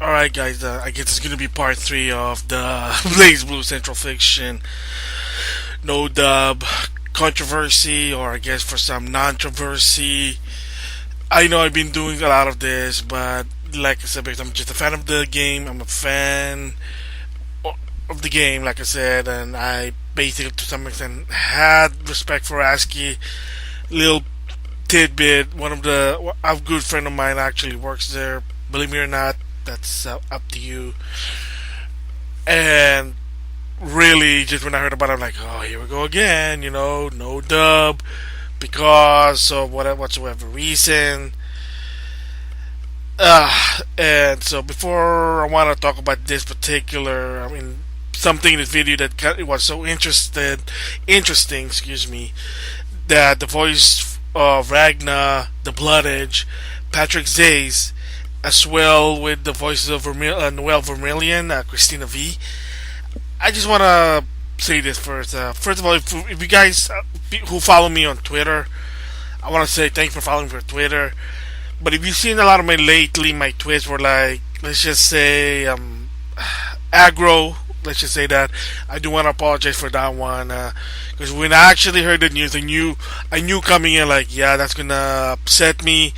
Alright, guys, I guess it's gonna be part 3 of the BlazBlue Central Fiction no dub controversy, or I guess for some non-controversy. I know I've been doing a lot of this, but like I said, because I'm just a fan of the game, I'm a fan of the game, like I said, and I basically to some extent had respect for ASCII. Little tidbit: one of a good friend of mine actually works there. Believe me or not, that's up to you. And really, just when I heard about it, I'm like, oh, here we go again. No dub because of whatsoever reason. And so before I want to talk about this particular, something in this video that it was so interesting, excuse me, that the voice of Ragna, the Bloodedge, Patrick Seitz, as well with the voices of Noel Vermillion, Christina V. I just want to say this first. First of all, if you guys who follow me on Twitter, I want to say thank you for following me on Twitter. But if you've seen a lot of my lately, my tweets were like, let's just say, aggro. Let's just say that. I do want to apologize for that one, because when I actually heard the news, I knew coming in like, yeah, that's gonna upset me.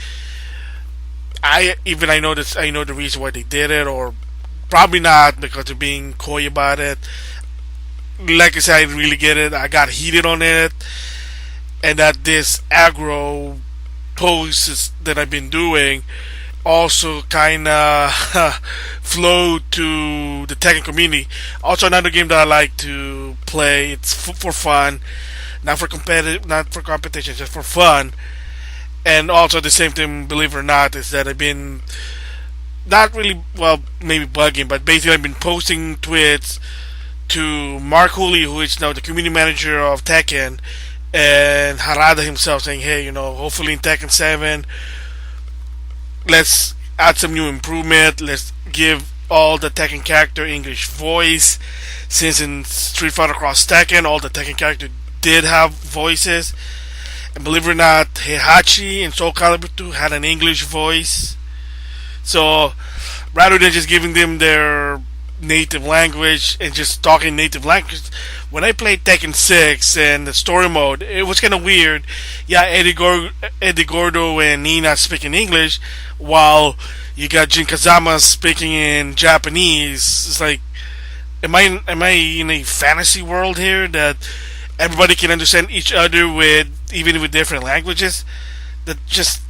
I know the reason why they did it, or probably not because they're being coy about it. Like I said, I really get it. I got heated on it, and that this aggro posts that I've been doing also kind of flowed to the Tekken community. Also, another game that I like to play. It's for fun, not for competition, just for fun. And also the same thing, believe it or not, is that I've been not really, well, maybe bugging, but basically I've been posting tweets to Mark Hooley, who is now the community manager of Tekken, and Harada himself, saying, hey, hopefully in Tekken 7, let's add some new improvement. Let's give all the Tekken character English voice, since in Street Fighter Cross Tekken, all the Tekken characters did have voices. And believe it or not, Heihachi in Soul Calibur 2 had an English voice. So rather than just giving them their native language and just talking native language, when I played Tekken 6 and the story mode, it was kind of weird. Yeah, Eddie Gordo and Nina speaking English, while you got Jin Kazama speaking in Japanese. It's like, am I in a fantasy world here that everybody can understand each other even with different languages? That's just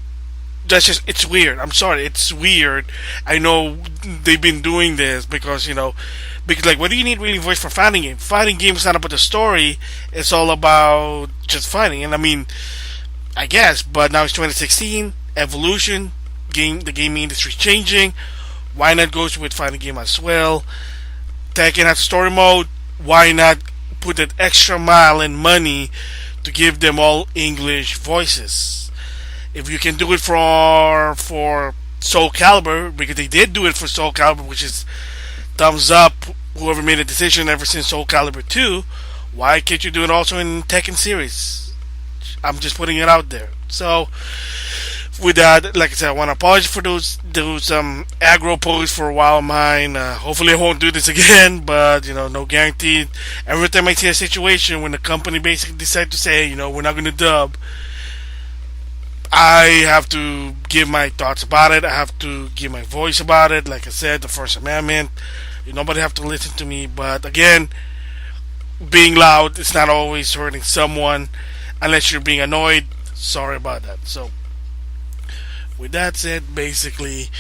it's weird. I'm sorry, it's weird. I know they've been doing this because like, what do you need really voice for fighting game? Fighting game is not about the story. It's all about just fighting. And I guess, but now it's 2016, evolution, the gaming industry changing. Why not go with fighting game as well? Tekken has story mode. Why not put that extra mile and money to give them all English voices? If you can do it for Soul Calibur, because they did do it for Soul Calibur, which is thumbs up whoever made a decision ever since Soul Calibur 2, why can't you do it also in Tekken series? I'm just putting it out there. So with that, like I said, I want to apologize for those aggro posts for a while of mine. Hopefully I won't do this again, but no guarantee. Every time I see a situation when the company basically decide to say, we're not going to dub, I have to give my thoughts about it. I have to give my voice about it. Like I said, the First Amendment. Nobody have to listen to me. But again, being loud is not always hurting someone, unless you're being annoyed. Sorry about that. So, with that said, basically,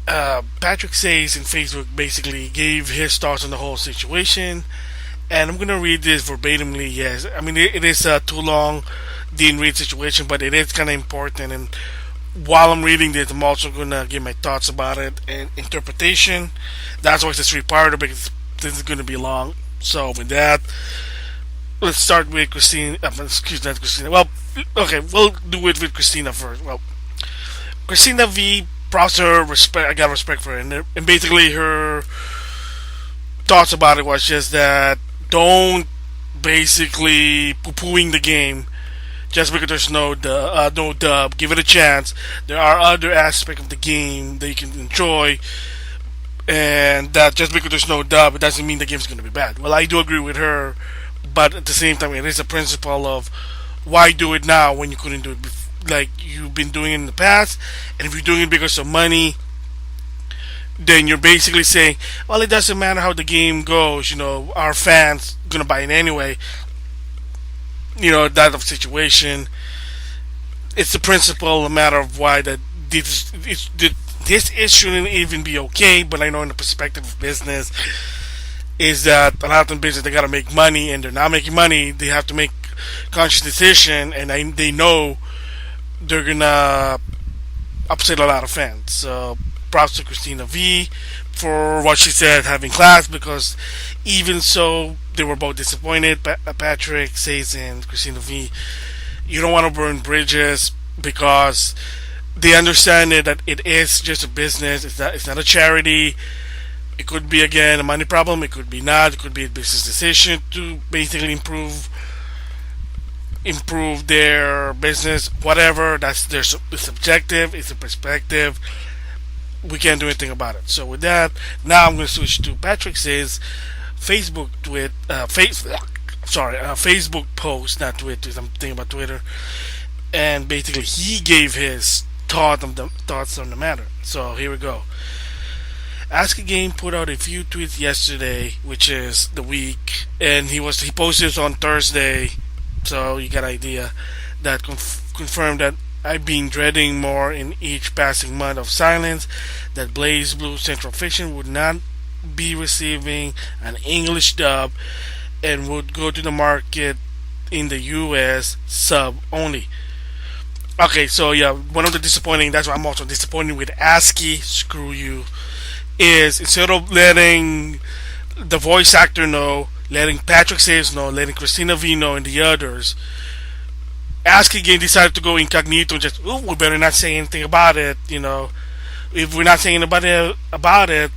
Patrick Seitz in Facebook basically gave his thoughts on the whole situation, and I'm gonna read this verbatimly. Yes, it is too long, Dean Reed situation, but it is kind of important. And while I'm reading this, I'm also gonna give my thoughts about it and interpretation. That's why it's a three-parter, because this is gonna be long. So with that, let's start with Christina. Excuse me, not Christina. Well, okay, we'll do it with Christina first. Well, Christina V. props her respect. I got respect for her, and basically her thoughts about it was just that don't basically poo-pooing the game Just because there's no dub, give it a chance. There are other aspects of the game that you can enjoy, and that just because there's no dub, it doesn't mean the game's going to be bad. Well, I do agree with her, but at the same time, it is a principle of why do it now when you couldn't do it like you've been doing it in the past, and if you're doing it because of money, then you're basically saying, well, it doesn't matter how the game goes. Our fans gonna buy it anyway. That of situation. It's the principle, a matter of why that this shouldn't even be okay. But I know in the perspective of business, is that a lot of business they gotta make money, and they're not making money. They have to make conscious decision, and they know they're gonna upset a lot of fans. So props to Christina V for what she said having class, because even so they were both disappointed. Patrick Seitz and Christina V, you don't want to burn bridges, because they understand that it is just a business. It's not a charity. It could be, again, a money problem. It could be not. It could be a business decision to basically improve their business, whatever. That's their subjective. It's a perspective. We can't do anything about it. So with that, now I'm going to switch to Patrick says Facebook Facebook post, not Twitter. I'm thinking about Twitter, and basically he gave his thoughts on the matter. So here we go. Ask Again put out a few tweets yesterday, which is the week, and he posted this on Thursday. So you got an idea that confirmed that I've been dreading more in each passing month of silence that BlazBlue Central Fiction would not be receiving an English dub and would go to the market in the US sub only. Okay, so yeah, one of the disappointing, that's why I'm also disappointed with ASCII, screw you, is instead of letting the voice actor know, letting Patrick Seitz know, letting Christina V know, and the others, ASCII again decided to go incognito and just, we better not say anything about it. If we're not saying about it,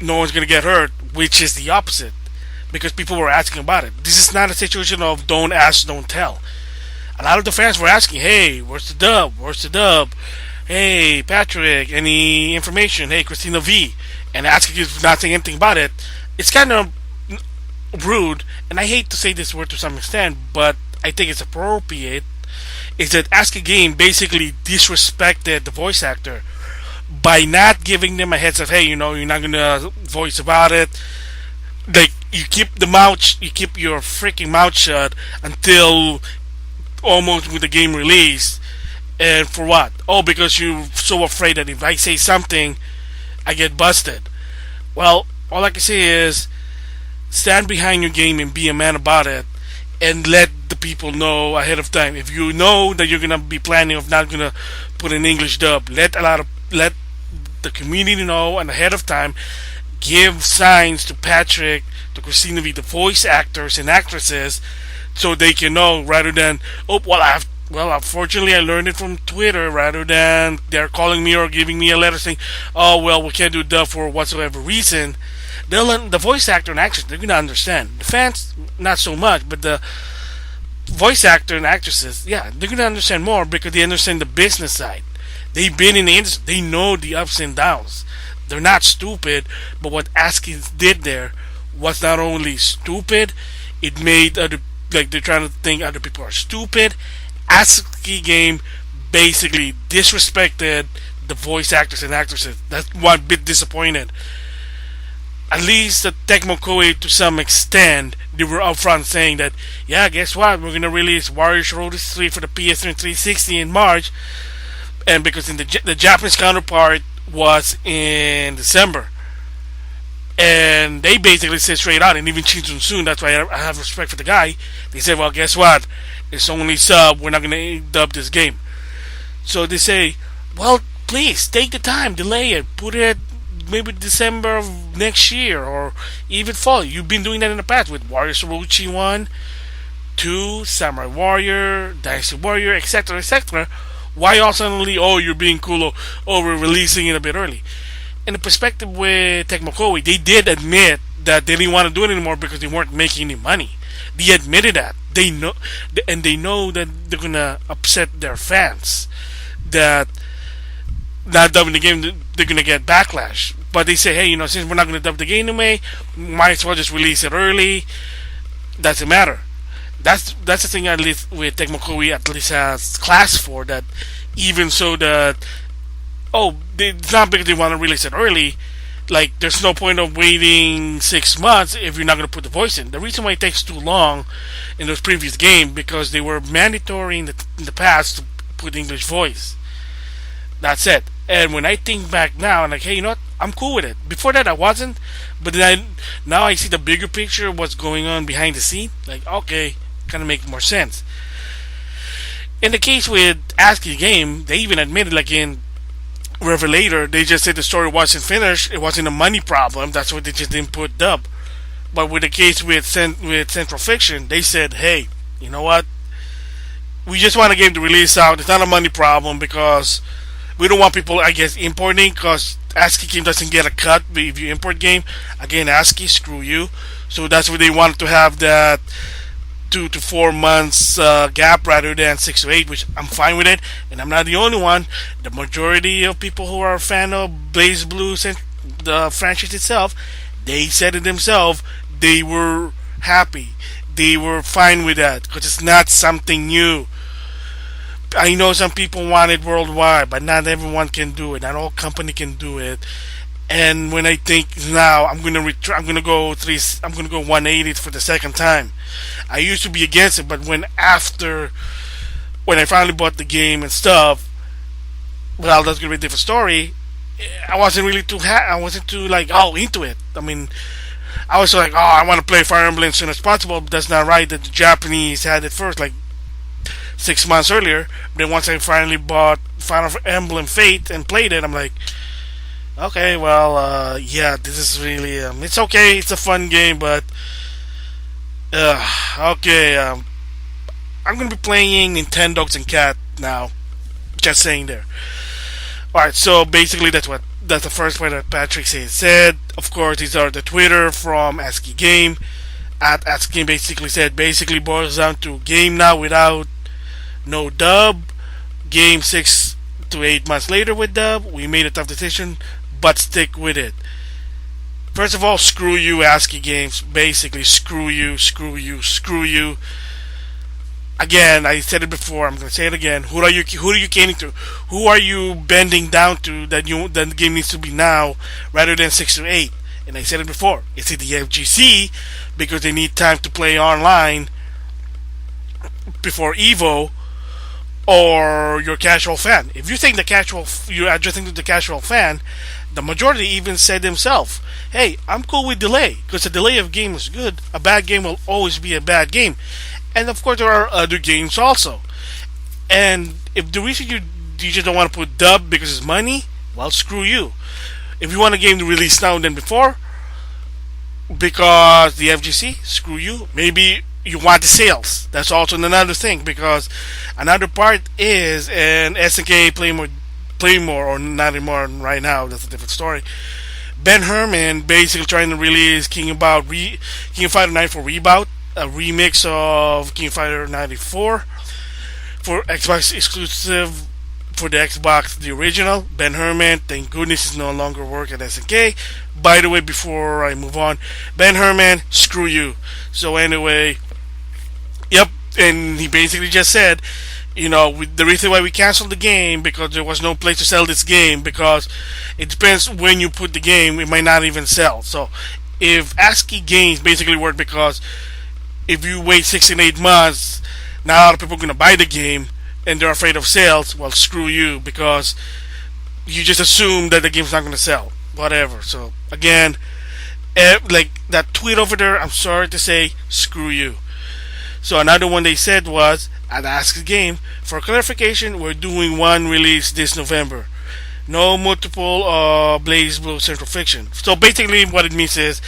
no one's gonna get hurt, which is the opposite, because people were asking about it. This is not a situation of don't ask, don't tell. A lot of the fans were asking, hey, where's the dub? Where's the dub? Hey, Patrick, any information? Hey, Christina V. And ASCII is not saying anything about it. It's kind of rude, and I hate to say this word to some extent, but I think it's appropriate, is that ASCII Game basically disrespected the voice actor by not giving them a heads up. Hey, you're not gonna voice about it. Like, you keep your freaking mouth shut until almost with the game release. And for what? Oh, because you're so afraid that if I say something, I get busted. Well, all I can say is stand behind your game and be a man about it, and let the people know ahead of time. If you know that you're gonna be planning of not gonna put an English dub, let the community know, and ahead of time give signs to Patrick, to Christina V, the voice actors and actresses, so they can know, rather than unfortunately I learned it from Twitter, rather than they're calling me or giving me a letter saying, oh well, we can't do dub for whatsoever reason. The voice actor and actress, they're gonna understand. The fans, not so much, but the voice actor and actresses, yeah, they're gonna understand more, because they understand the business side. They've been in the industry. They know the ups and downs. They're not stupid, but what ASCII did there was not only stupid, it made they're trying to think other people are stupid. ASCII Game basically disrespected the voice actors and actresses. That's one bit disappointed. At least the Tecmo Koei, to some extent, they were upfront saying that, yeah, guess what? We're going to release Warriors Road 3 for the PS3 and 360 in March. And because the Japanese counterpart was in December. And they basically said straight out, and even Shin Soon, that's why I have respect for the guy, they said, well, guess what? It's only sub, we're not going to dub this game. So they say, well, please, take the time, delay it, put it maybe December of next year, or even fall. You've been doing that in the past with Warriors Orochi 1, 2, Samurai Warrior, Dynasty Warrior, etc., etc. Why all suddenly, you're being cool, we're releasing it a bit early? In the perspective with Tecmo Koei, they did admit that they didn't want to do it anymore because they weren't making any money. They admitted that. They know, and they know that they're gonna upset their fans. That not dubbing the game, they're gonna get backlash. But they say, hey, since we're not gonna dub the game anyway, might as well just release it early. Doesn't matter. That's the thing, at least with Tecmo Koei at least has class for that. Even so that it's not because they want to release it early. Like, there's no point of waiting 6 months if you're not going to put the voice in. The reason why it takes too long in those previous games because they were mandatory in the past to put English voice. That's it. And when I think back now, I'm like, hey, you know what? I'm cool with it. Before that, I wasn't. But then now I see the bigger picture of what's going on behind the scene. Like, okay, kind of makes more sense. In the case with ASCII game, they even admitted, like in Revelator, they just said the story wasn't finished. It wasn't a money problem. That's why they just didn't put dub. But with the case with Central Fiction, they said, hey, you know what? We just want a game to release out. It's not a money problem because we don't want people, I guess, importing because ASCII game doesn't get a cut if you import game. Again, ASCII, screw you. So that's why they wanted to have that 2 to 4 months gap rather than 6 to 8, which I'm fine with it. And I'm not the only one. The majority of people who are a fan of BlazBlue, the franchise itself, they said it themselves. They were happy. They were fine with that because it's not something new. I know some people want it worldwide, but not everyone can do it. Not all company can do it. And when I think now, I'm gonna go 180 for the second time. I used to be against it, but when I finally bought the game and stuff, well, that's gonna be a different story. I wasn't really I wasn't too into it. I mean, I was like, I want to play Fire Emblem as soon as possible. But that's not right. That the Japanese had it first, like 6 months earlier. But then once I finally bought Fire Emblem Fate and played it, I'm like, okay, well, yeah, this is really, it's okay. It's a fun game, but okay. I'm gonna be playing Nintendogs and Cat now. Just saying there. Alright, so basically that's the first point that Patrick Seitz said. Of course, these are the Twitter from ASCII Game. At ASCII Game basically boils down to game now without no dub. Game 6 to 8 months later with dub. We made a tough decision, but stick with it. First of all, screw you, ASCII Games. Basically, screw you. Again, I said it before. I'm going to say it again. Who are you catering to? Who are you bending down to that the game needs to be now rather than 6 to 8? And I said it before. It's the FGC because they need time to play online before Evo, or your casual fan. If you think you're addressing to the casual fan, the majority even said themselves, hey, I'm cool with delay because a delay of game is good. A bad game will always be a bad game. And of course there are other games also. And if the reason you just don't want to put dub because it's money, well, screw you. If you want a game to release now than before because the FGC, screw you. Maybe you want the sales. That's also another thing because another part is, and SNK play more or not anymore right now, that's a different story. Ben Herman basically trying to release King of Fighter 9 for Reboot, a remix of King of Fighter 94 for Xbox exclusive for the Xbox, the original. Ben Herman, thank goodness, is no longer working at SNK. By the way, before I move on, Ben Herman, screw you. So anyway, yep, and he basically just said, the reason why we canceled the game because there was no place to sell this game because it depends when you put the game, it might not even sell. So if ASCII games basically work because if you wait 6 and 8 months, not a lot of people are going to buy the game and they're afraid of sales, well, screw you because you just assume that the game's not going to sell. Whatever. So again, like that tweet over there, I'm sorry to say, screw you. So another one they said was, at ASCII Game, for clarification, we're doing one release this November. No multiple BlazBlue Central Fiction. So basically what it means is,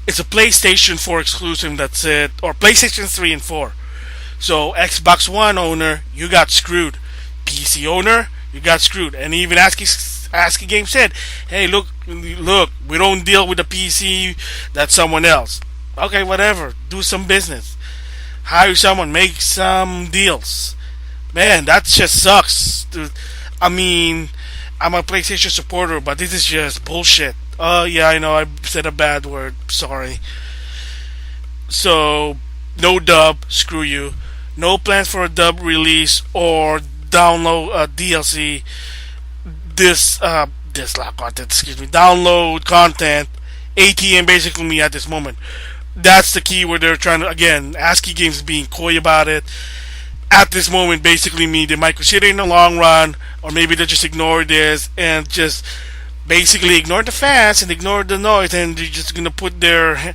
it's a PlayStation 4 exclusive, that's it. Or PlayStation 3 and 4. So Xbox One owner, you got screwed. PC owner, you got screwed. And even ASCII ASCII Game said, "Hey, look, we don't deal with the PC. That's someone else." Okay, whatever. Do some business. Hire someone. Make some deals. Man, that just sucks. Dude. I mean, I'm a PlayStation supporter, but this is just bullshit. Oh yeah, I know I said a bad word. Sorry. So, no dub. Screw you. No plans for a dub release or download DLC. This content. Excuse me. Download content. ATM basically me at this moment. That's the key where they're trying to, again, ASCII Games being coy about it. At this moment, basically me, they might consider in the long run, or maybe they just ignore this and just basically ignore the fans and ignore the noise, and they're just gonna put their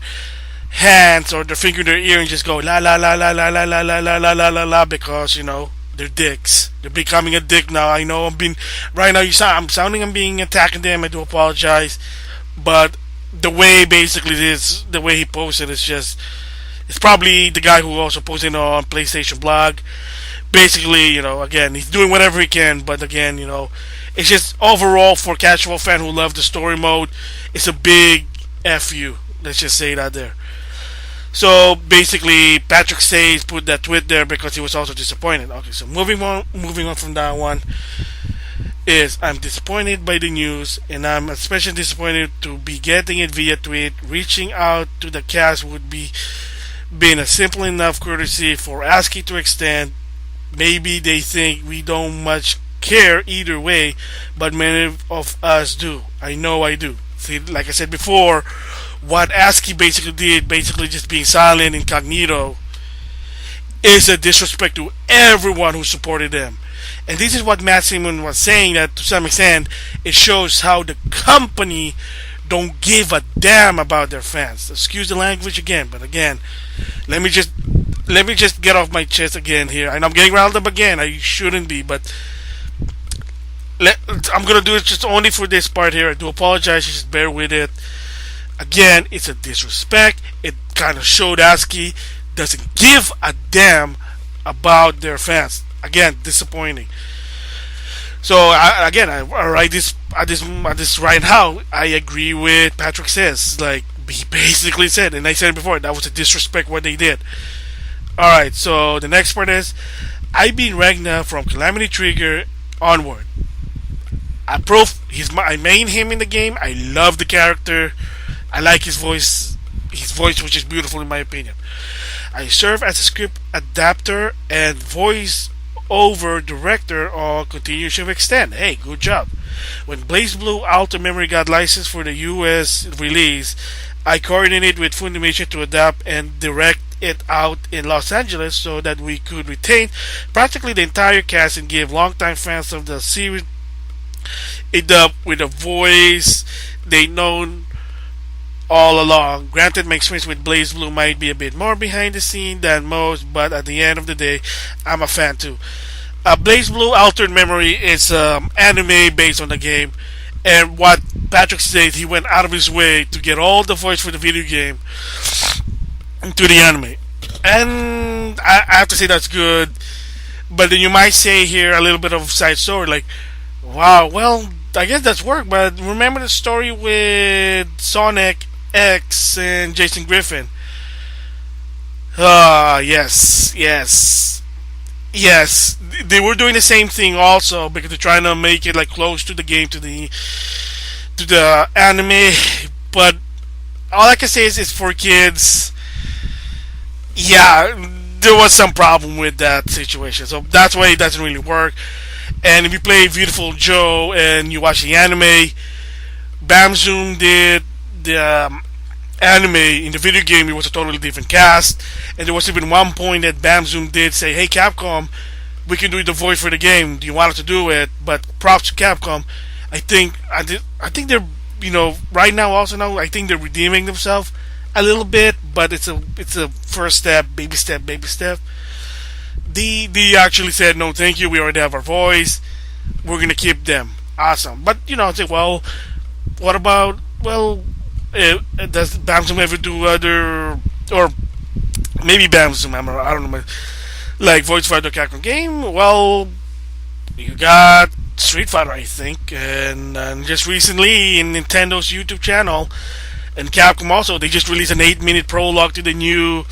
hands or their finger in their ear and just go la la la la la la la la la la la la la because they're dicks. They're becoming a dick now. I know I'm being right now. I'm being attacking them. I do apologize, but the way basically this, the way he posted, is just it's probably the guy who also posted on PlayStation blog. Basically, again, he's doing whatever he can, but again, it's just overall for casual fan who love the story mode, it's a big fu. Let's just say that there. So basically, Patrick Seitz put that tweet there because he was also disappointed. Okay, so moving on from that one is I'm disappointed by the news, and I'm especially disappointed to be getting it via tweet. Reaching out to the cast would be been a simple enough courtesy for ASCII to extend. Maybe they think we don't much care either way, but many of us do. I know I do. See, like I said before, what ASCII basically did, basically just being silent, incognito, is a disrespect to everyone who supported them. And this is what Matt Simon was saying, that to some extent it shows how the company don't give a damn about their fans. Excuse the language again, but again, let me just get off my chest again here. And I'm getting riled up again. I shouldn't be, but I'm gonna do it just only for this part here. I do apologize. Just bear with it. Again, it's a disrespect. It kind of showed ASCII doesn't give a damn about their fans. Again, disappointing. So I write this at this right now. I agree with Patrick Seitz. Like he basically said, and I said it before, that was a disrespect what they did. All right. So the next part is I beat Ragna from Calamity Trigger onward. I main him in the game. I love the character. I like his voice, which is beautiful in my opinion. I serve as a script adapter and voice over director on Continuation of Extend. Hey, good job. When BlazBlue Alter Memory got licensed for the US release, I coordinated with Funimation to adapt and direct it out in Los Angeles so that we could retain practically the entire cast and give longtime fans of the series a dub with a voice they known all along. Granted, my experience with BlazBlue might be a bit more behind the scene than most, but at the end of the day, I'm a fan too. BlazBlue Altered Memory is anime based on the game, and what Patrick said, he went out of his way to get all the voice for the video game into the anime, and I have to say that's good. But then you might say here a little bit of side story, like, wow, well, I guess that's work. But remember the story with Sonic X and Jason Griffin? Yes. They were doing the same thing also because they're trying to make it like close to the game, to the anime. But all I can say is it's for kids. Yeah, there was some problem with that situation, so that's why it doesn't really work. And if you play Beautiful Joe and you watch the anime, Bam Zoom did the anime. In the video game, it was a totally different cast, and there was even one point that Bam Zoom did say, "Hey Capcom, we can do the voice for the game. Do you want us to do it?" But props to Capcom. I think they're right now also now I think they're redeeming themselves a little bit, but it's a first step, baby step. They actually said, "No, thank you. We already have our voice. We're gonna keep them." Awesome. But it's like, well, what about does Bamsum ever do other, or maybe Bamsum? I don't know, like voice for the Capcom game? Well, you got Street Fighter, I think, and just recently in Nintendo's YouTube channel and Capcom also, they just released an 8-minute prologue to the new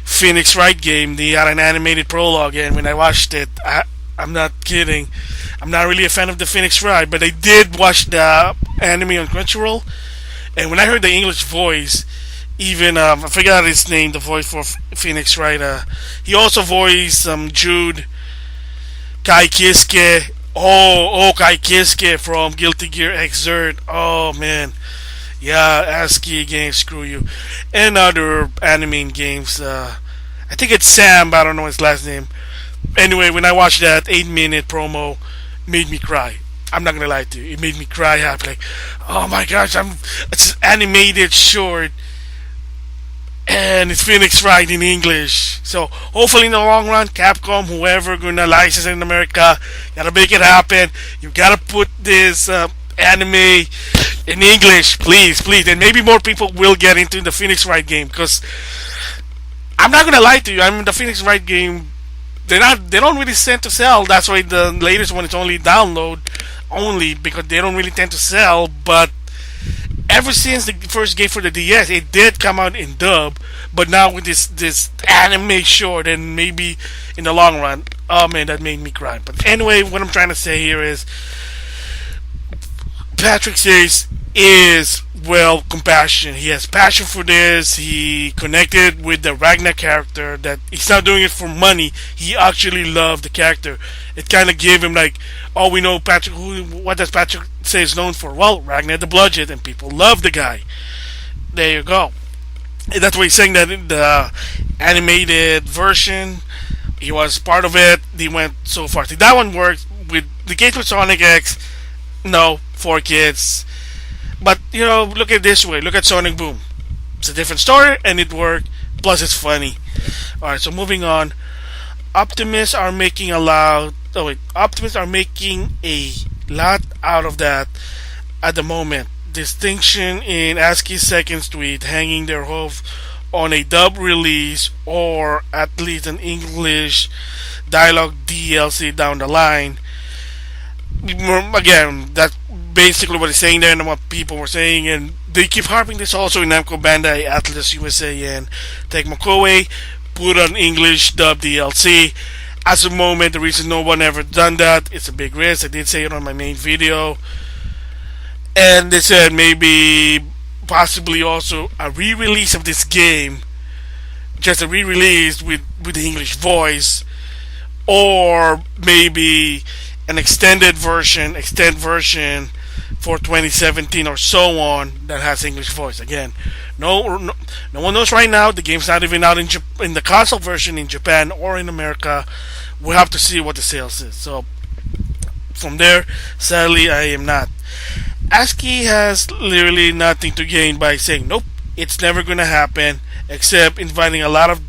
Phoenix Wright game. They had an animated prologue, and when I watched it, I'm not kidding. I'm not really a fan of the Phoenix Wright, but I did watch the anime on Crunchyroll, and when I heard the English voice, even I forgot his name, the voice for Phoenix Wright. He also voiced Jude Kai Kiske. Kai Kiske from Guilty Gear Xrd. Oh man, yeah, ASCII games, screw you, and other anime games. I think it's Sam, but I don't know his last name. Anyway, when I watched that 8-minute promo, it made me cry. I'm not gonna lie to you, it made me cry happy. Like, oh my gosh, it's an animated short, and it's Phoenix Wright in English. So hopefully in the long run, Capcom, whoever gonna license it in America, gotta make it happen. You gotta put this anime in English, please, please, and maybe more people will get into the Phoenix Wright game. Because I'm not gonna lie to you, I mean the Phoenix Wright game, they don't really tend to sell. That's why the latest one is only download only, because they don't really tend to sell. But ever since the first game for the DS, it did come out in dub. But now with this anime short, and maybe in the long run, oh man, that made me cry. But anyway, what I'm trying to say here is Patrick Seitz is, well, compassion. He has passion for this. He connected with the Ragna character, that he's not doing it for money. He actually loved the character. It kind of gave him like, oh, we know Patrick. What does Patrick Seitz known for? Well, Ragna the Bloodedge, and people love the guy. There you go. And that's why he's saying that in the animated version, he was part of it. He went so far. See, that one worked. With the case with Sonic X, no, 4 kids. But, you know, look at it this way. Look at Sonic Boom. It's a different story, and it worked. Plus, it's funny. Alright, so moving on. Optimists are making a lot... Oh, wait. Optimists are making a lot out of that at the moment. Distinction in ASCII's second tweet, hanging their hope on a dub release, or at least an English dialogue DLC down the line. Again, that's basically what he's saying there, and what people were saying, and they keep harping this also in Namco Bandai, Atlas USA, and Tecmo Koei. Put on English dub DLC. As a moment, the reason no one ever done that, it's a big risk. I did say it on my main video, and they said maybe possibly also a re-release of this game, just a re-release with the English voice, or maybe an extended version for 2017 or so on that has English voice. Again, no one knows right now. The game's not even out in the console version in Japan or in America. We'll have to see what the sales is. So from there, sadly, I am not. ASCII has literally nothing to gain by saying nope, it's never gonna happen, except inviting a lot of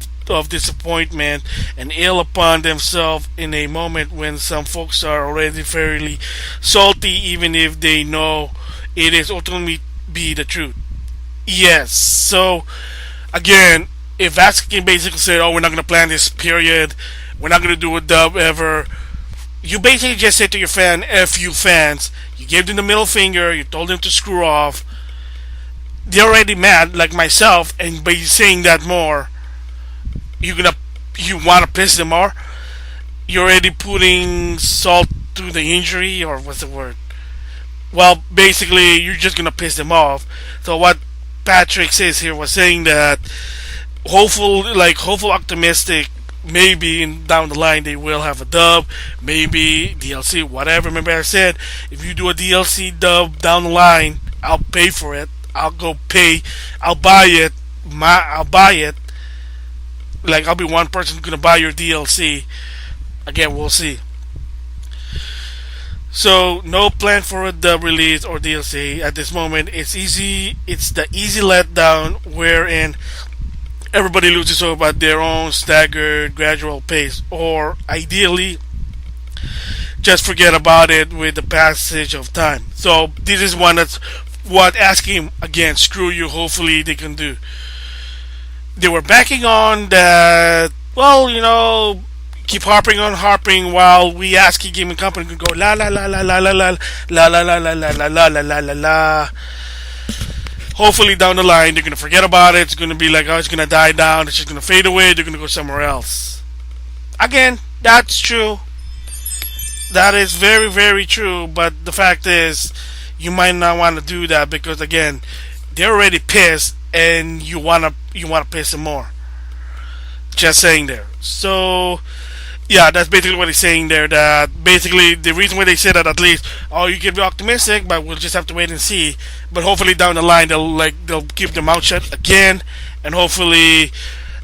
disappointment and ill upon themselves in a moment when some folks are already fairly salty, even if they know it is ultimately be the truth. Yes, so again, if ASCII basically said, oh, we're not going to plan this period, we're not going to do a dub ever, you basically just said to your fan, F you fans, you gave them the middle finger, you told them to screw off, they're already mad like myself, and by saying that more, you want to piss them more. You're already putting salt to the injury, or what's the word? Well, basically, you're just gonna piss them off. So what Patrick says here was saying that hopeful, optimistic. Maybe down the line they will have a dub, maybe DLC, whatever. Remember I said, if you do a DLC dub down the line, I'll pay for it. I'll buy it. I'll buy it. Like, I'll be one person who's gonna buy your DLC. Again, we'll see. So, no plan for a dub release or DLC at this moment. It's easy. It's the easy letdown wherein everybody loses hope at their own staggered, gradual pace, or ideally, just forget about it with the passage of time. So, this is one that's what asking again. Screw you. Hopefully, they can do. They were backing on that, well, keep harping on harping while we ASCII gaming company can go la la la la la la la la la la la la la la la la la la. Hopefully down the line they're gonna forget about it. It's gonna be like, oh, it's gonna die down. It's just gonna fade away. They're gonna go somewhere else. Again, that's true. That is very very true. But the fact is, you might not want to do that because again, they're already pissed, and you wanna piss them more. Just saying there. So yeah, that's basically what he's saying there. That basically the reason why they say that, at least, oh, you can be optimistic, but we'll just have to wait and see. But hopefully down the line they'll keep their mouth shut again, and hopefully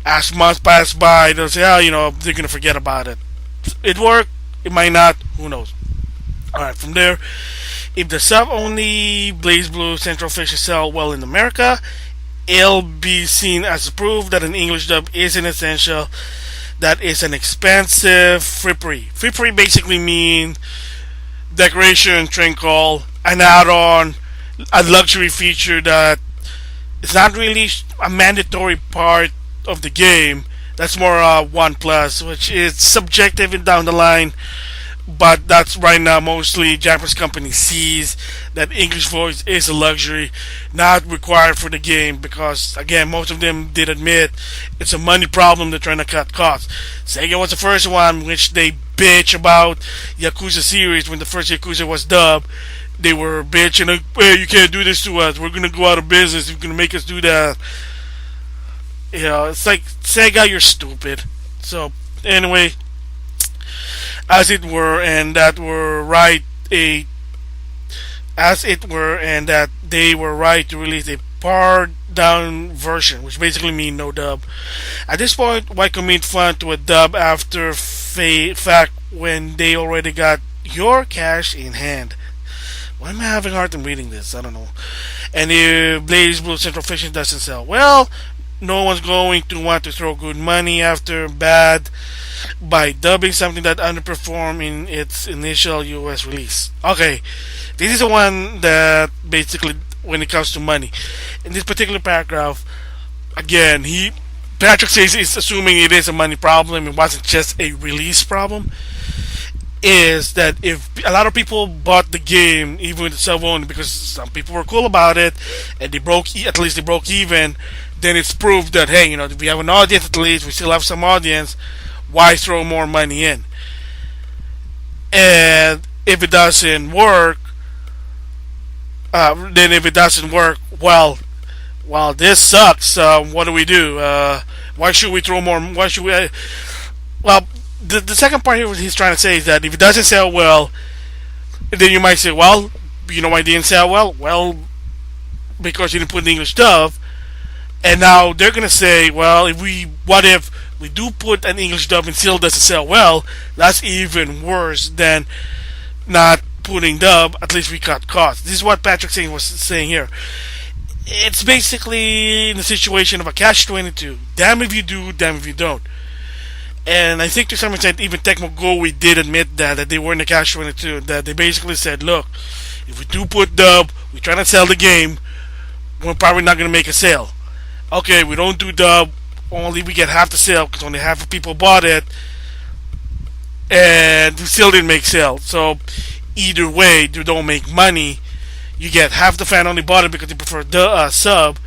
as months pass by they'll say, oh, they're gonna forget about it. It worked. It might not. Who knows? All right. From there, if the sub-only BlazBlue Central Fiction sell well in America, it'll be seen as proof that an English dub is an essential. That is an expensive frippery. Frippery basically mean decoration, trinkle, an add-on, a luxury feature that is not really a mandatory part of the game. That's more one plus, which is subjective and down the line. But that's right now mostly Japanese company sees that English voice is a luxury, not required for the game, because again most of them did admit it's a money problem. They're trying to cut costs. Sega was the first one which they bitch about Yakuza series. When the first Yakuza was dubbed, they were bitching like, hey, you can't do this to us, we're gonna go out of business, you're gonna make us do that. It's like, Sega, you're stupid. So anyway, as it were, and that they were right to release a pared down version, which basically means no dub. At this point, why commit fun to a dub after fact when they already got your cash in hand? Why am I having a hard time reading this? I don't know. And if BlazBlue Central Fiction doesn't sell well, no one's going to want to throw good money after bad by dubbing something that underperformed in its initial US release. Okay, this is the one that basically, when it comes to money, in this particular paragraph, again, Patrick Seitz is assuming it is a money problem. It wasn't just a release problem. Is that if a lot of people bought the game even with the sub only because some people were cool about it and at least they broke even, then it's proof that, hey, if we have an audience, at least we still have some audience, why throw more money in? And if it doesn't work, well, this sucks. What do we do? Why should we throw more? Why should we? Well, the second part here, what he's trying to say is that if it doesn't sell well, then you might say, well, why it didn't sell well? Well, because you didn't put the English dub. And now they're gonna say, well, what if we do put an English dub and still doesn't sell well? That's even worse than not putting dub. At least we cut costs. This is what Patrick Seitz was saying here. It's basically in the situation of a catch-22. Damn if you do, damn if you don't. And I think to some extent even Tecmo Go, we did admit that they were in the catch-22. That they basically said, look, if we do put dub, we try to sell the game, we're probably not gonna make a sale. Okay, we don't do dub, only we get half the sale because only half of people bought it, and we still didn't make sale. So either way, you don't make money. You get half the fan only bought it because they prefer the sub.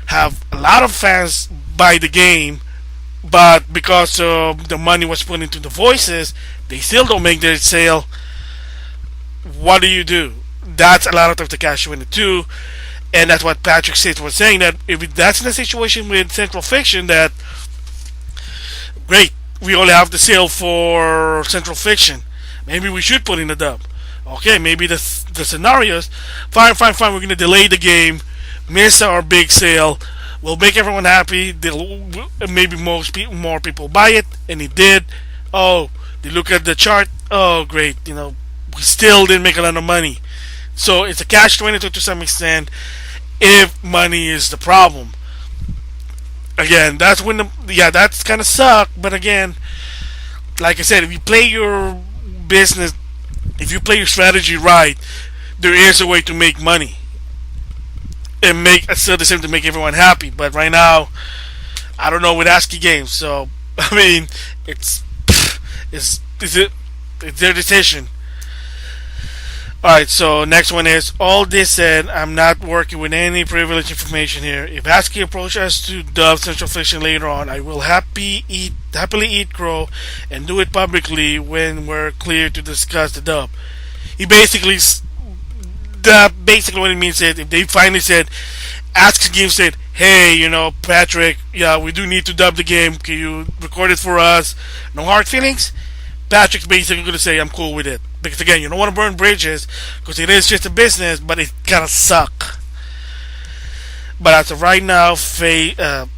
Have a lot of fans buy the game, but because the money was put into the voices, they still don't make their sale. What do? That's a lot of the catch-22. And that's what Patrick Seitz was saying, that if that's in a situation with Central Fiction, that great, we only have the sale for Central Fiction, maybe we should put in a dub. Okay, maybe the scenarios, fine, we're going to delay the game, miss our big sale, we'll make everyone happy, maybe more people buy it, and it did. Oh, they look at the chart, oh great, we still didn't make a lot of money. So it's a catch-22 to some extent, if money is the problem. Again, that's when that's kind of suck. But again, like I said, if you play your business, if you play your strategy right, there is a way to make money and make still the same to make everyone happy. But right now, I don't know with ASCII games. So I mean, Is it? It's their decision. Alright, so next one is all this said, I'm not working with any privileged information here. If ASCII approaches us to dub Central Fiction later on, I will happily eat crow and do it publicly when we're clear to discuss the dub. He basically basically what it means is if they finally said ASCII Games said, hey, Patrick, yeah, we do need to dub the game. Can you record it for us? No hard feelings. Patrick's basically going to say, I'm cool with it. Because again, you don't want to burn bridges because it is just a business, but it kind of suck. But as of right now, faced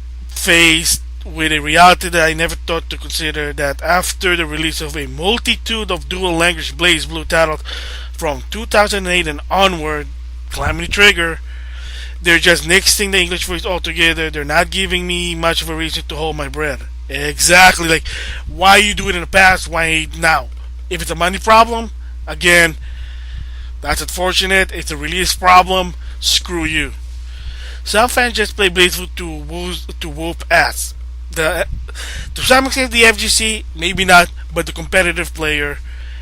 with a reality that I never thought to consider, that after the release of a multitude of dual language BlazBlue titles from 2008 and onward, Calamity Trigger, they're just nixing the English voice altogether. They're not giving me much of a reason to hold my breath. Exactly, like why you do it in the past, why now? If it's a money problem, again, that's unfortunate. It's a release problem. Screw you. Some fans just play BlazBlue to whoop ass. To some extent, the FGC, maybe not, but the competitive player,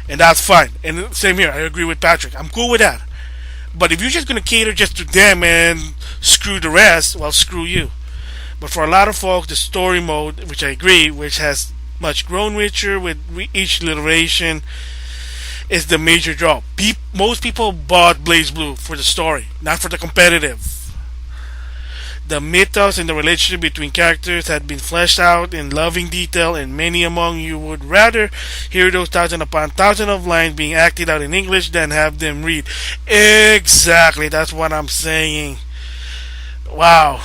and that's fine. And same here, I agree with Patrick. I'm cool with that. But if you're just gonna cater just to them and screw the rest, well, screw you. But for a lot of folks, the story mode, which I agree, which has much grown richer with each iteration, is the major draw. Most people bought BlazBlue for the story, not for the competitive. The mythos and the relationship between characters had been fleshed out in loving detail, and many among you would rather hear those thousand upon thousand of lines being acted out in English than have them read. Exactly, that's what I'm saying. Wow.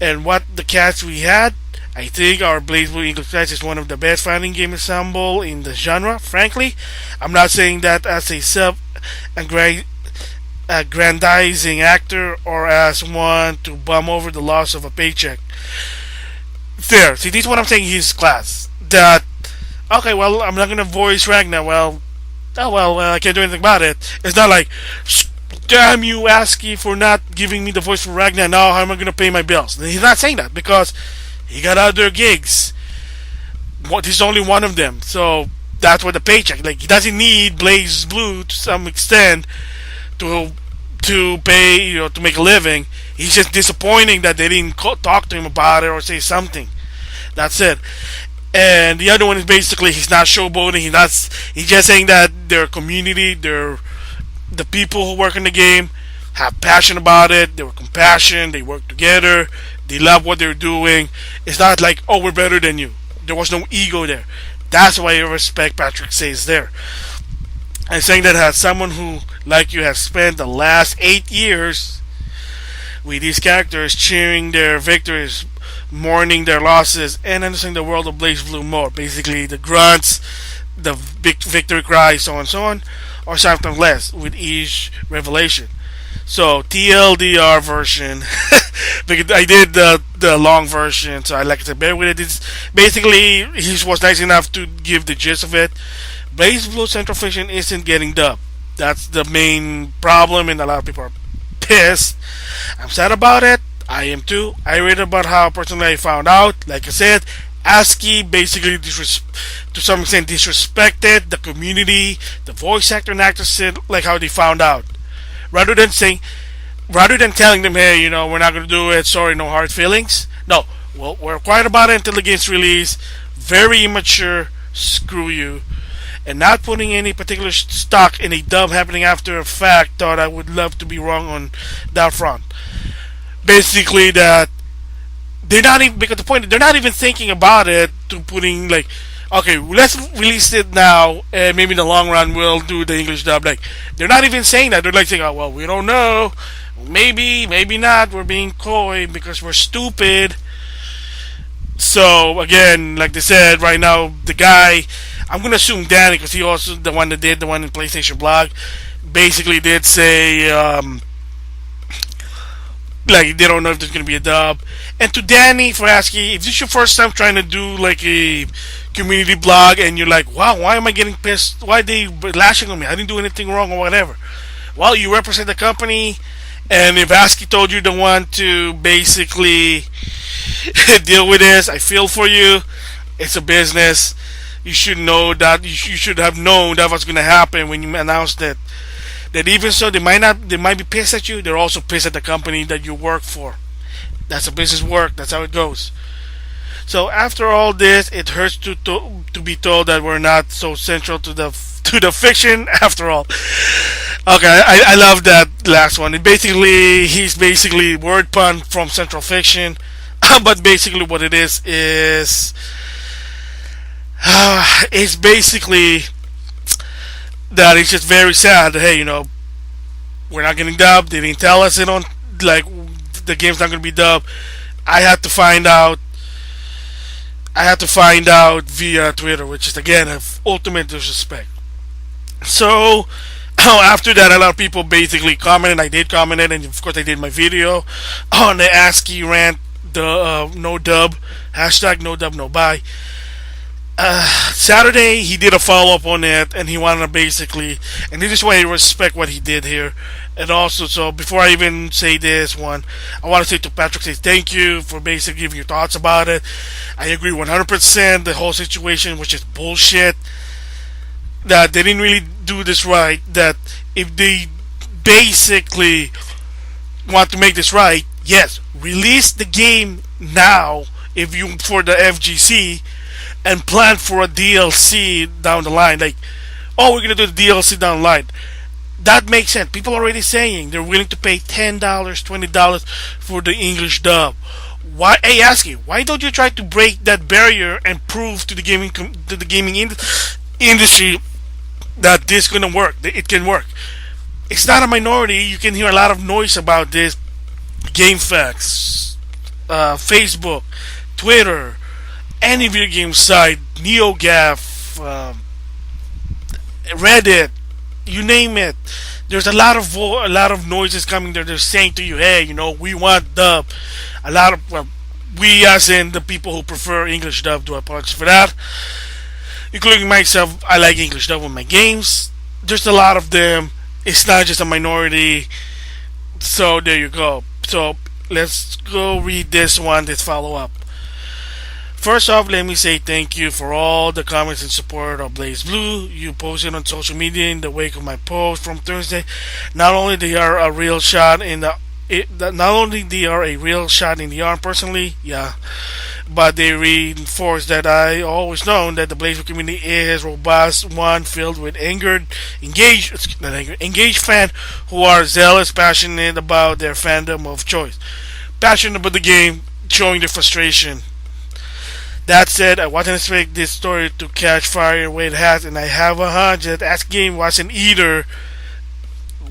And what the cast we had, I think our BlazBlue English cast is one of the best fighting game ensemble in the genre. Frankly, I'm not saying that as a self-aggrandizing actor or as one to bum over the loss of a paycheck. There, see, this is what I'm saying. His class. That okay, well, I'm not gonna voice Ragna. Well, I can't do anything about it. It's not like, damn you, ASCII, for not giving me the voice for Ragna. Now how am I gonna pay my bills? He's not saying that because he got other gigs. This is only one of them, so that's what the paycheck. Like he doesn't need BlazBlue to some extent to pay, to make a living. He's just disappointing that they didn't talk to him about it or say something. That's it. And the other one is basically he's not showboating. He's just saying that their community, the people who work in the game have passion about it. They were compassion. They work together. They love what they're doing. It's not like, oh, we're better than you. There was no ego there. That's why I respect Patrick Seitz there. I'm saying that as someone who, like you, has spent the last 8 years with these characters, cheering their victories, mourning their losses, and understanding the world of BlazBlue more. Basically, the grunts, the big victory cries, so on and so on, or sometimes less with each revelation. So TLDR version, because I did the long version, so I like to bear with it. It's basically he was nice enough to give the gist of it. BlazBlue Central Fiction isn't getting dubbed. That's the main problem, and a lot of people are pissed. I'm sad about it. I am too. I read about how personally I found out. Like I said, ASCII basically to some extent disrespected the community, the voice actor and actors said like how they found out. Rather than telling them, hey, we're not going to do it, sorry, no hard feelings. No, well, we're quiet about it until the game's released. Very immature, screw you. And not putting any particular stock in a dub happening after a fact, thought I would love to be wrong on that front. Basically that they're not even, because the point, they're not even thinking about it to putting like, okay, let's release it now, and maybe in the long run we'll do the English dub. Like, they're not even saying that. They're like saying, oh, well, we don't know. Maybe not. We're being coy because we're stupid. So, again, like they said, right now, the guy, I'm going to assume Danny, because he also the one that did the one in PlayStation Blog, basically did say, like, they don't know if there's going to be a dub. And to Danny, for asking, if this is your first time trying to do, like, a community blog, and you're like, wow, why am I getting pissed? Why are they lashing on me? I didn't do anything wrong or whatever. Well, you represent the company, and if ASCII told you the one to basically deal with this, I feel for you. It's a business. You should know that you should have known that was going to happen when you announced that. That even so, they might be pissed at you. They're also pissed at the company that you work for. That's how business work. That's how it goes. So after all this, it hurts to be told that we're not so central to the fiction after all. Okay, I love that last one. He's basically word pun from Central Fiction, but basically what it is it's basically that it's just very sad that, hey, we're not getting dubbed. They didn't tell us like the game's not going to be dubbed. I had to find out. Via Twitter, which is again of ultimate disrespect. So after that, a lot of people basically commented. I did comment it, and of course I did my video on the ASCII rant, the no dub hashtag no dub no buy. Saturday he did a follow up on it, and he wanted to basically, and this is why I respect what he did here. And also, so before I even say this one, I want to say to Patrick Seitz, thank you for basically giving your thoughts about it. I agree 100%. The whole situation was just bullshit. That they didn't really do this right. That if they basically want to make this right, yes, release the game now if you for the FGC, and plan for a DLC down the line. Like, oh, we're gonna do the DLC down the line. That makes sense. People are already saying they're willing to pay $10, $20 for the English dub. Why? Hey, ask you, why don't you try to break that barrier and prove to the gaming industry that this gonna work? That it can work. It's not a minority. You can hear a lot of noise about this. GameFAQs, Facebook, Twitter, any video game site, NeoGAF, Reddit, you name it. There's a lot of noises coming there. They're saying to you, hey, we want dub. A lot of we, as in the people who prefer English dub, do apologize for that. Including myself, I like English dub with my games. There's a lot of them. It's not just a minority. So there you go. So let's go read this follow up. First off, let me say thank you for all the comments and support of BlazBlue you posted on social media in the wake of my post from Thursday. Not only they are a real shot in the arm personally, yeah, but they reinforce that I always known that the BlazBlue community is robust, one filled with engaged fan who are zealous, passionate about their fandom of choice, passionate about the game, showing their frustration. That said, I wasn't expecting this story to catch fire the way it has, and I have a hunch that ASCII game wasn't either.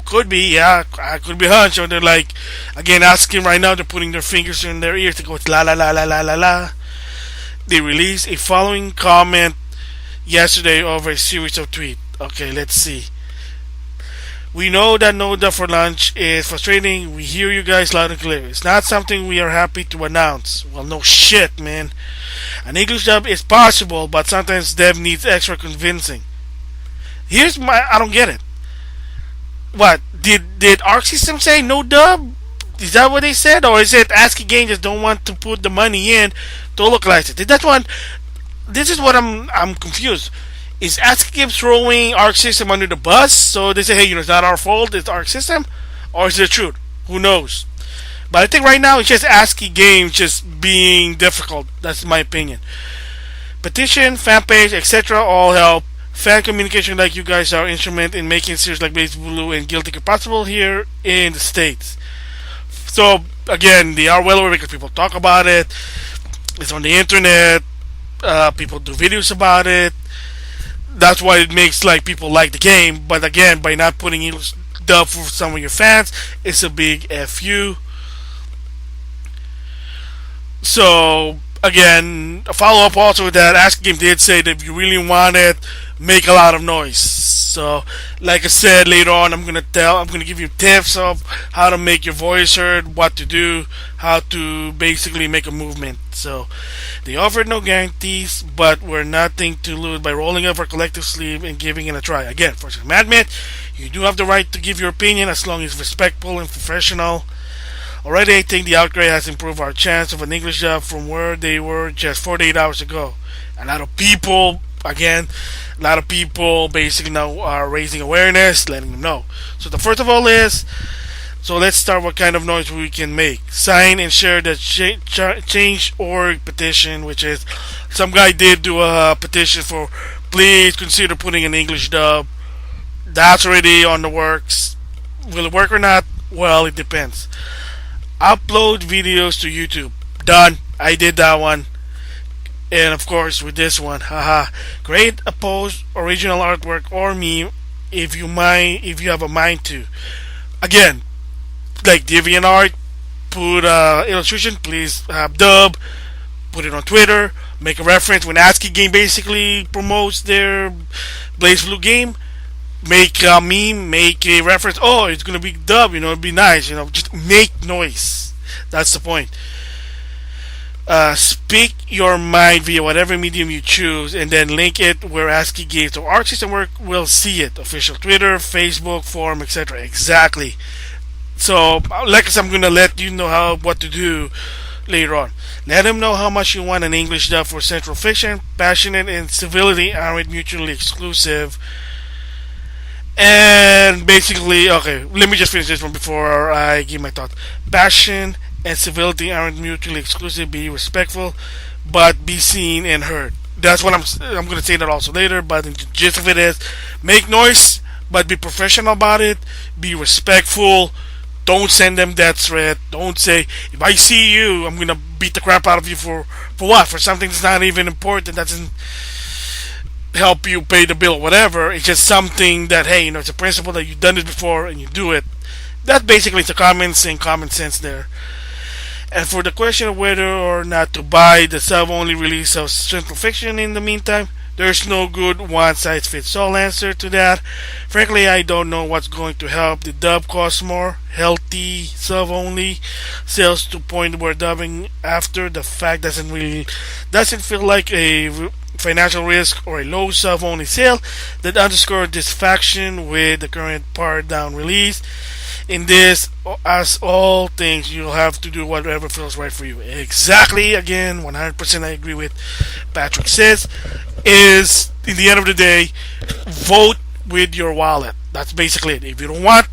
Could be, yeah, I could be hunch. Or they're like, again, asking right now, they're putting their fingers in their ears to go, la la la la la la la. They released a following comment yesterday over a series of tweets. Okay, let's see. We know that no dub for lunch is frustrating. We hear you guys loud and clear. It's not something we are happy to announce. Well, no shit, man. An English dub is possible, but sometimes dev needs extra convincing. I don't get it. What? Did Aksys say no dub? Is that what they said? Or is it ASCII Game just don't want to put the money in to localize it? This is what I'm confused. Is ASCII Game throwing Arc System under the bus? So they say, hey, it's not our fault, it's Arc System? Or is it the truth? Who knows? But I think right now it's just ASCII Games just being difficult. That's my opinion. Petition, fan page, etc. all help. Fan communication like you guys are instrument in making series like BlazBlue and Guilty Gear possible here in the States. So again, they are well aware because people talk about it. It's on the internet. People do videos about it. That's why it makes like people like the game. But again, by not putting English dub for some of your fans, it's a big FU. So again, a follow up also with that, ASCII Game did say that if you really want it, make a lot of noise. So like I said, later on I'm gonna give you tips of how to make your voice heard, what to do, how to basically make a movement. So they offered no guarantees, but we're nothing to lose by rolling up our collective sleeve and giving it a try. Again, for some admit, you do have the right to give your opinion as long as respectful and professional. Already I think the outgrade has improved our chance of an English dub from where they were just 48 hours ago. A lot of people again, a lot of people basically now are raising awareness, letting them know. So the first of all is, so let's start what kind of noise we can make. Sign and share the change.org petition, which is some guy did do a petition for please consider putting an English dub. That's already on the works. Will it work or not? Well, it depends. Upload videos to YouTube. Done. I did that one. And of course, with this one, haha. Create a post, original artwork, or meme if you have a mind to. Again, like DeviantArt, put illustration, please have dub, put it on Twitter, make a reference when ASCII game basically promotes their BlazBlue game. Make a meme, make a reference. Oh, it's gonna be dub, it'd be nice, just make noise. That's the point. Speak your mind via whatever medium you choose, and then link it where ASCII games or Arc System Work will see it. Official Twitter, Facebook, forum, etc. Exactly. So, like I said, I'm gonna let you know what to do later on. Let them know how much you want an English dub for Central Fiction. Passionate and civility aren't mutually exclusive. And basically, okay, let me just finish this one before I give my thoughts. Passion and civility aren't mutually exclusive. Be respectful, but be seen and heard. That's what I'm going to say that also later. But the gist of it is, make noise, but be professional about it. Be respectful. Don't send them death threat. Don't say, if I see you, I'm going to beat the crap out of you for what? For something that's not even important. That doesn't help you pay the bill, whatever. It's just something that, hey, it's a principle that you've done it before and you do it. That basically is a common sense there. And for the question of whether or not to buy the sub-only release of Central Fiction in the meantime, there's no good one-size-fits-all answer to that. Frankly, I don't know what's going to help. The dub costs more. Healthy sub-only sales to point where dubbing after the fact doesn't feel like a financial risk or a low sub-only sale that underscore dissatisfaction with the current part down release. In this, as all things, you'll have to do whatever feels right for you. Exactly, again, 100% I agree with Patrick Seitz. Is, in the end of the day, vote with your wallet. That's basically it. If you don't want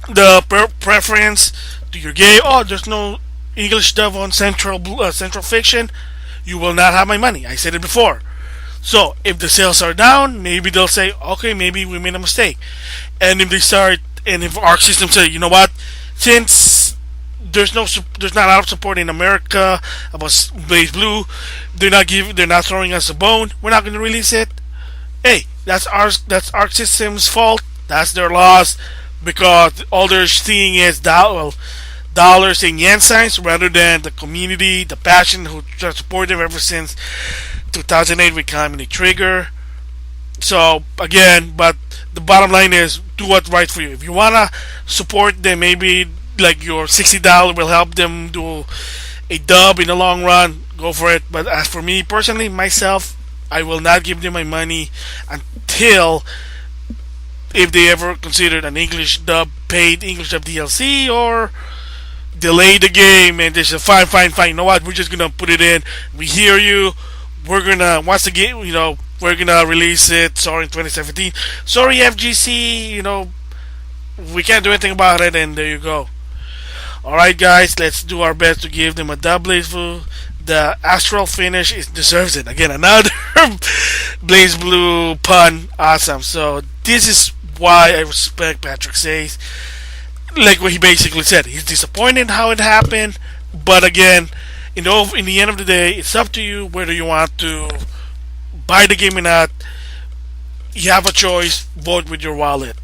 the preference to your game, there's no English dub on Central Fiction, you will not have my money. I said it before. So, if the sales are down, maybe they'll say, okay, maybe we made a mistake. And if Arc System say, you know what, since there's not a lot of support in America about BlazBlue, they're not throwing us a bone, we're not going to release it. Hey, that's Arc System's fault. That's their loss, because all they're seeing is dollars and yen signs rather than the community, the passion who support them ever since 2008 with Comedy Trigger. So again, but the bottom line is, do what's right for you. If you wanna support them, maybe like your $60 will help them do a dub in the long run. Go for it. But as for me personally, myself, I will not give them my money until if they ever considered an English dub, paid English dub DLC, or delay the game and they say fine. You know what? We're just gonna put it in. We hear you. We're gonna once the game, we're gonna release it. Sorry, in 2017. Sorry, FGC. We can't do anything about it, and there you go. Alright, guys, let's do our best to give them a dub BlazBlue. The astral finish deserves it. Again, another BlazBlue pun. Awesome. So this is why I respect Patrick Seitz. Like what he basically said, he's disappointed how it happened, but again, in the end of the day, it's up to you whether you want to buy the game or not. You have a choice. Vote with your wallet.